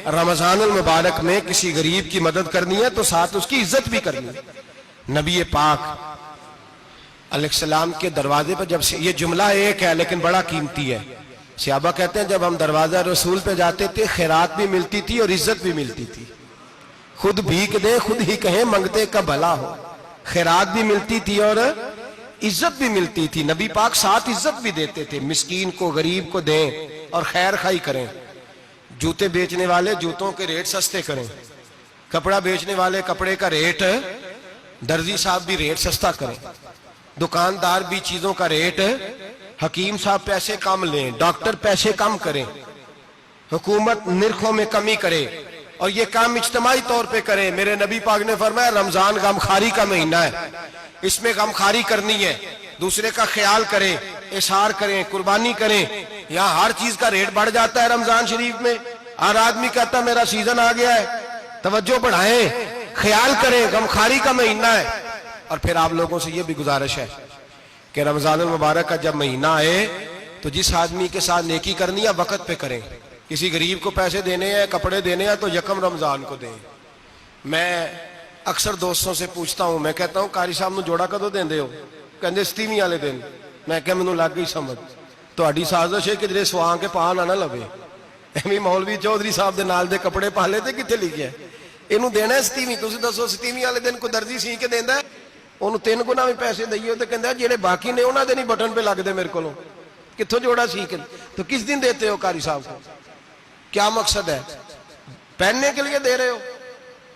رمضان المبارک میں کسی غریب کی مدد کرنی ہے تو ساتھ اس کی عزت بھی کرنی ہے۔ نبی پاک علیہ السلام کے دروازے پر جب یہ جملہ ایک ہے لیکن بڑا قیمتی ہے، صحابہ کہتے ہیں جب ہم دروازہ رسول پہ جاتے تھے خیرات بھی ملتی تھی اور عزت بھی ملتی تھی۔ خود بھیک دیں خود ہی کہیں منگتے کا بھلا ہو، خیرات بھی ملتی تھی اور عزت بھی ملتی تھی۔ نبی پاک ساتھ عزت بھی دیتے تھے، مسکین کو غریب کو دیں اور خیر خائی کریں۔ جوتے بیچنے والے جوتوں کے ریٹ سستے کریں، کپڑا بیچنے والے کپڑے کا ریٹ، درزی صاحب بھی ریٹ سستا کریں، دکاندار بھی چیزوں کا ریٹ، حکیم صاحب پیسے کم لیں، ڈاکٹر پیسے کم کریں، حکومت نرخوں میں کمی کرے اور یہ کام اجتماعی طور پہ کرے۔ میرے نبی پاک نے فرمایا رمضان غمخواری کا مہینہ ہے، اس میں غمخواری کرنی ہے، دوسرے کا خیال کریں، اظہار کریں، قربانی کریں۔ یہاں ہر چیز کا ریٹ بڑھ جاتا ہے رمضان شریف میں، ہر آدمی کہتا ہے میرا سیزن آ گیا ہے، توجہ بڑھائیں، خیال کریں، غمخواری کا مہینہ ہے۔ اور پھر آپ لوگوں سے یہ بھی گزارش ہے کہ رمضان المبارک کا جب مہینہ آئے تو جس آدمی کے ساتھ نیکی کرنی ہے وقت پہ کریں۔ کسی غریب کو پیسے دینے ہیں، کپڑے دینے ہیں تو یکم رمضان کو دیں۔ میں اکثر دوستوں سے پوچھتا ہوں، میں کہتا ہوں قاری صاحب نو جوڑا کدو دیندے ہو؟ کہندے ستیویں والے دن۔ میں کہ مینوں لگ گئی سمجھ، تہاڈی سازش ہے کہ جڑے سواں کے پا نہ لوے۔ ایویں مولوی چودھری صاحب دے نال دے کپڑے پا لے تے کتھے لکھیا ہے اینوں دینا ہے ستیویں؟ تسی دسو ستیویں والے دن کوئی درزی سی کے دیندا ہے؟ انہوں 3 گنا بھی پیسے دئیے تو کہندہ ہے جڑے باقی نے انہاں دے نہیں بٹن پہ لگ دے میرے کو کتھوں جوڑا سیکھ۔ تو کس دن دیتے ہو قاری صاحب کو؟ کیا مقصد ہے؟ پہننے کے لیے دے رہے ہو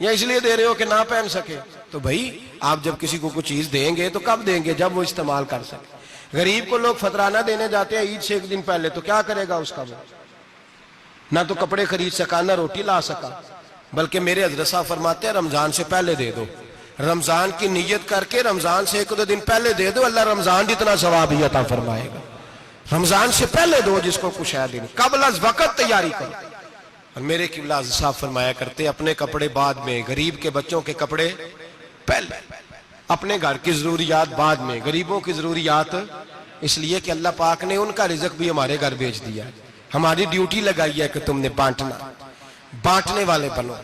یا اس لیے دے رہے ہو کہ نہ پہن سکے؟ تو بھائی آپ جب کسی کو کوئی چیز دیں گے تو کب دیں گے؟ جب وہ استعمال کر سکے۔ غریب کو لوگ فطرانہ دینے جاتے ہیں عید سے 1 دن پہلے، تو کیا کرے گا اس کا؟ وہ نہ تو کپڑے خرید سکا نہ روٹی لا سکا، بلکہ میرے حضرت صاحب فرماتے ہیں رمضان سے پہلے دے دو، رمضان کی نیت کر کے رمضان سے 1-2 دن پہلے دے دو، اللہ رمضان جتنا ثواب ہی عطا فرمائے گا۔ رمضان سے پہلے دو جس کو کچھ ہے دن، قبل از وقت تیاری کرو۔ اور میرے قبلہ حضرت صاحب فرمایا کرتے اپنے کپڑے بعد میں، غریب کے بچوں کے کپڑے پہلے، اپنے گھر کی ضروریات بعد میں، غریبوں کی ضروریات، اس لیے کہ اللہ پاک نے ان کا رزق بھی ہمارے گھر بھیج دیا ہے۔ ہماری ڈیوٹی لگائی ہے کہ تم نے بانٹنا، بانٹنے والے بنو۔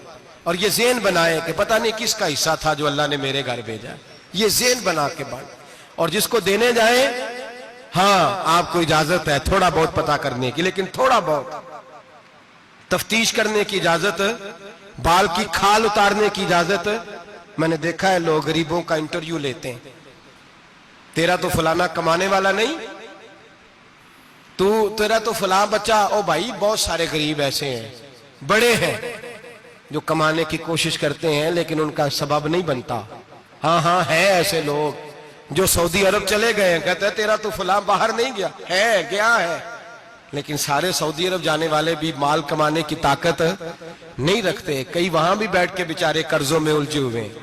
اور یہ ذہن بنائے کہ پتہ نہیں کس کا حصہ تھا جو اللہ نے میرے گھر بھیجا، یہ ذہن بنا کے بانٹ۔ اور جس کو دینے جائیں، ہاں آپ کو اجازت ہے تھوڑا بہت پتہ کرنے کی، لیکن تھوڑا بہت تفتیش کرنے کی اجازت، بال کی کھال اتارنے کی اجازت۔ میں نے دیکھا ہے لوگ غریبوں کا انٹرویو لیتے ہیں، تیرا تو فلانا کمانے والا نہیں، تیرا تو فلاں بچہ، او بھائی بہت سارے غریب ایسے ہیں، بڑے ہیں جو کمانے کی کوشش کرتے ہیں لیکن ان کا سبب نہیں بنتا۔ ہاں ہے ایسے لوگ جو سعودی عرب چلے گئے ہیں، کہتے ہیں تیرا تو فلاں باہر نہیں گیا، ہے گیا ہے، لیکن سارے سعودی عرب جانے والے بھی مال کمانے کی طاقت نہیں رکھتے۔ کئی وہاں بھی بیٹھ کے بیچارے قرضوں میں الجھے ہوئے ہیں،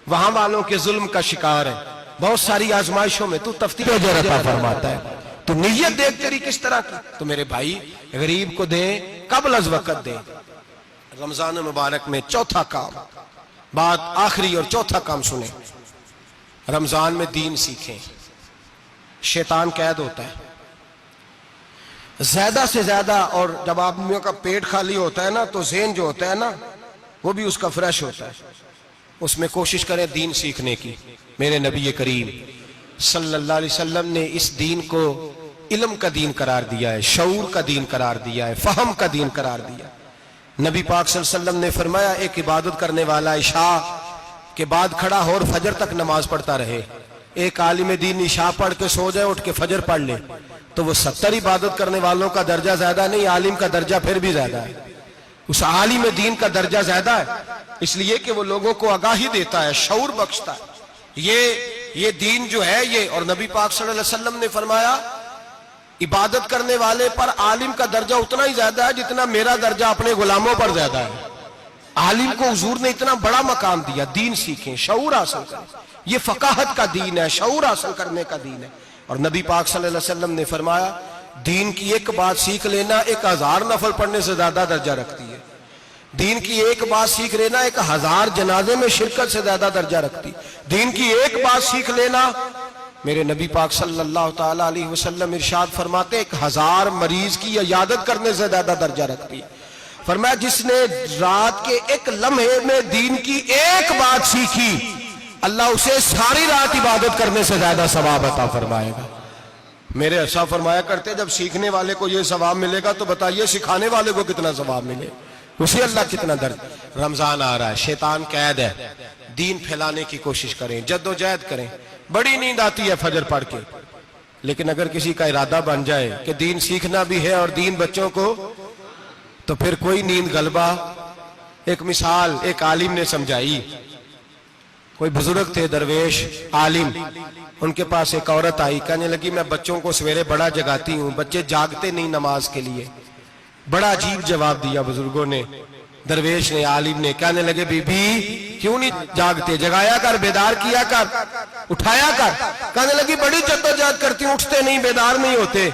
وہاں والوں کے ظلم کا شکار ہے، بہت ساری آزمائشوں میں۔ تو تفتیش عطا فرماتا ہے، تو نیت دیکھ تیری کس طرح کی۔ تو میرے بھائی غریب کو دیں، قبل از وقت دیں۔ رمضان مبارک میں چوتھا کام، بات آخری اور چوتھا کام سنیں، رمضان میں دین سیکھیں۔ شیطان قید ہوتا ہے زیادہ سے زیادہ، اور جب آدمیوں کا پیٹ خالی ہوتا ہے نا تو ذہن جو ہوتا ہے نا وہ بھی اس کا فریش ہوتا ہے۔ اس میں کوشش کریں دین سیکھنے کی۔ میرے نبی کریم صلی اللہ علیہ وسلم نے اس دین کو علم کا دین قرار دیا ہے، شعور کا دین قرار دیا ہے، فہم کا دین قرار دیا ہے۔ نبی پاک صلی اللہ علیہ وسلم نے فرمایا ایک عبادت کرنے والا عشاء کے بعد کھڑا ہو اور فجر تک نماز پڑھتا رہے، ایک عالم دین عشاء پڑھ کے سو جائے اٹھ کے فجر پڑھ لے تو وہ 70 عبادت کرنے والوں کا درجہ زیادہ نہیں، عالم کا درجہ پھر بھی زیادہ ہے، اس عالم دین کا درجہ زیادہ ہے، اس لیے کہ وہ لوگوں کو آگاہی دیتا ہے، شعور بخشتا ہے۔ یہ دین جو ہے یہ، اور نبی پاک صلی اللہ علیہ وسلم نے فرمایا عبادت کرنے والے پر عالم کا درجہ اتنا ہی زیادہ ہے جتنا میرا درجہ اپنے غلاموں پر زیادہ ہے۔ عالم کو حضور نے اتنا بڑا مقام دیا۔ دین سیکھیں، شعور حاصل کریں، یہ فقاہت کا دین ہے، شعور حاصل کرنے کا دین ہے۔ اور نبی پاک صلی اللہ علیہ وسلم نے فرمایا دین کی ایک بات سیکھ لینا 1000 نفل پڑھنے سے زیادہ درجہ رکھتی ہے، دین کی ایک بات سیکھ لینا 1000 جنازے میں شرکت سے زیادہ درجہ رکھتی، دین کی ایک بات سیکھ لینا، میرے نبی پاک صلی اللہ تعالیٰ علیہ وسلم ارشاد فرماتے 1000 مریض کی عیادت کرنے سے زیادہ درجہ رکھتی ہے۔ فرمایا جس نے رات کے ایک لمحے میں دین کی ایک بات سیکھی اللہ اسے ساری رات عبادت کرنے سے زیادہ ثواب عطا فرمائے گا۔ میرے ایسا فرمایا کرتے جب سیکھنے والے کو یہ ثواب ملے گا تو بتائیے سکھانے والے کو کتنا ثواب ملے، اسے اللہ کتنا درد۔ رمضان آ رہا ہے، شیطان قید ہے، دین پھیلانے کی کوشش کریں، جد و جہد کریں۔ بڑی نیند آتی ہے فجر پڑھ کے، لیکن اگر کسی کا ارادہ بن جائے کہ دین سیکھنا بھی ہے اور دین بچوں کو، تو پھر کوئی نیند غلبہ۔ ایک مثال ایک عالم نے سمجھائی، کوئی بزرگ تھے درویش عالم، ان کے پاس ایک عورت آئی، کہنے لگی میں بچوں کو سویرے بڑا جگاتی ہوں، بچے جاگتے نہیں نماز کے لیے۔ بڑا عجیب جواب دیا بزرگوں نے، درویش نے، عالم نے، کہنے لگے بی بی کیوں نہیں جاگتے، جگایا کر، بیدار کیا کر، اٹھایا کر۔ کہنے لگی بڑی جدوجہد کرتی ہوں، اٹھتے نہیں، بیدار نہیں ہوتے۔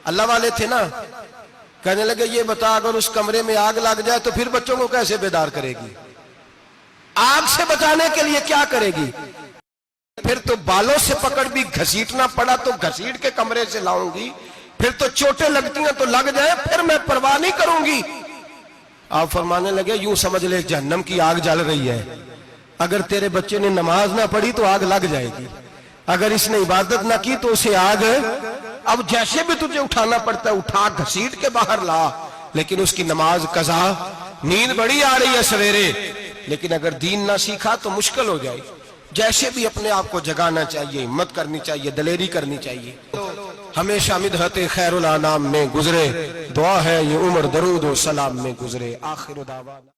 اللہ والے تھے نا۔ کہنے لگے یہ بتا اگر اس کمرے میں آگ لگ جائے تو پھر بچوں کو کیسے بیدار کرے گی، آگ سے بچانے کے لیے کیا کرے گی؟ پھر تو بالوں سے پکڑ بھی گھسیٹنا پڑا تو گھسیٹ کے کمرے سے لاؤں گی، پھر تو چوٹیں لگتی ہیں تو لگ جائے، پھر میں پرواہ نہیں کروں گی۔ آپ فرمانے لگے یوں سمجھ لے جہنم کی آگ جل رہی ہے، اگر تیرے بچے نے نماز نہ پڑھی تو آگ لگ جائے گی، اگر اس نے عبادت نہ کی تو اسے آگ، اب جیسے بھی تجھے اٹھانا پڑتا ہے اٹھا گھسیٹ کے باہر لا، لیکن اس کی نماز قضا۔ نیند بڑی آ رہی ہے سویرے، لیکن اگر دین نہ سیکھا تو مشکل ہو جائے۔ جیسے بھی اپنے آپ کو جگانا چاہیے، ہمت کرنی چاہیے، دلیری کرنی چاہیے۔ ہمیشہ مدحت خیر الانام میں گزرے، دعا ہے یہ عمر درود و سلام میں گزرے۔ آخر دعوانا